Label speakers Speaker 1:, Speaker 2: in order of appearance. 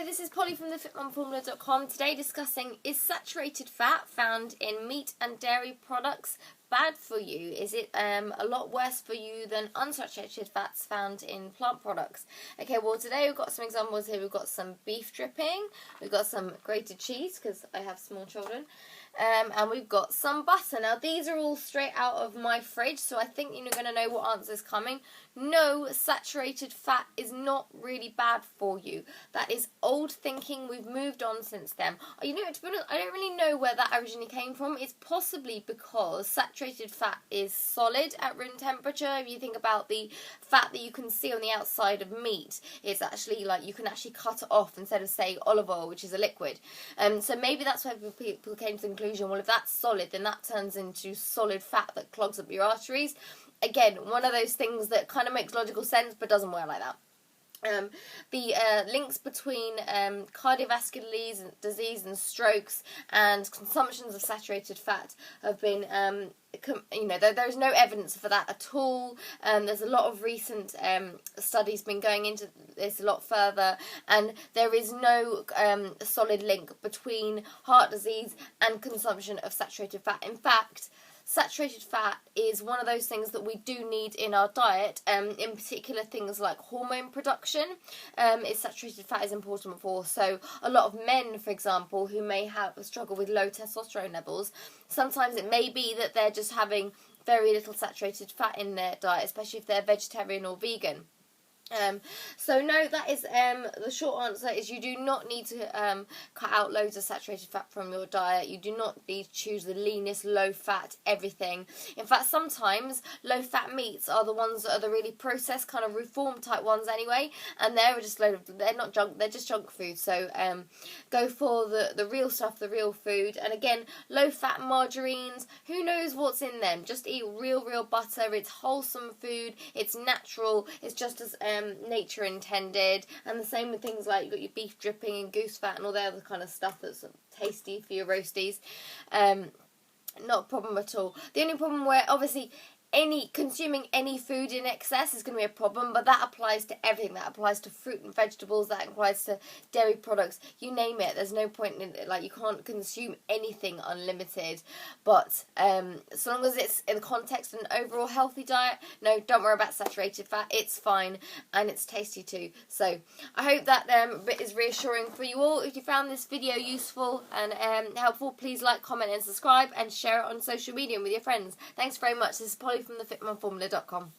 Speaker 1: Hello, this is Polly from thefitmumformula.com. Today discussing, is saturated fat found in meat and dairy products bad for you? Is it a lot worse for you than unsaturated fats found in plant products? Okay, well today we've got some examples here. We've got some beef dripping, we've got some grated cheese because I have small children, and we've got some butter. Now these are all straight out of my fridge, so I think you're going to know what answer is coming. No, saturated fat is not really bad for you. That is old thinking. We've moved on since then. You know, to be honest, I don't really know where that originally came from. It's possibly because saturated fat is solid at room temperature. If you think about the fat that you can see on the outside of meat, it's actually like you can actually cut it off instead of, say, olive oil, which is a liquid. So maybe that's why people came to the conclusion, well, if that's solid, then that turns into solid fat that clogs up your arteries. Again, one of those things that kind of makes logical sense but doesn't work like that. The links between cardiovascular disease and strokes and consumptions of saturated fat have been, there's no evidence for that at all. There's a lot of recent studies been going into this a lot further, and there is no solid link between heart disease and consumption of saturated fat. In fact, saturated fat is one of those things that we do need in our diet, in particular things like hormone production. Saturated fat is important for. So a lot of men, for example, who may have a struggle with low testosterone levels, sometimes it may be that they're just having very little saturated fat in their diet, especially if they're vegetarian or vegan. So no, that is the short answer is you do not need to cut out loads of saturated fat from your diet. You do not need to choose the leanest, low-fat everything. In fact, sometimes low-fat meats are the ones that are the really processed, kind of reformed type ones anyway, and they're not junk, they're just junk food. So go for the real stuff, the real food. And again, low-fat margarines, who knows what's in them? Just eat real butter. It's wholesome food. It's natural. It's just as nature intended. And the same with things like you've got your beef dripping and goose fat and all the other kind of stuff that's tasty for your roasties. Not a problem at all. The only problem where obviously consuming any food in excess is going to be a problem, but that applies to everything. That applies to fruit and vegetables, that applies to dairy products, you name it. There's no point in it, like you can't consume anything unlimited, but so long as it's in the context of an overall healthy diet, no, don't worry about saturated fat. It's fine, and it's tasty too. So I hope that bit is reassuring for you all. If you found this video useful and helpful, please like, comment and subscribe, and share it on social media with your friends. Thanks very much. This is Polly from thefitmumformula.com.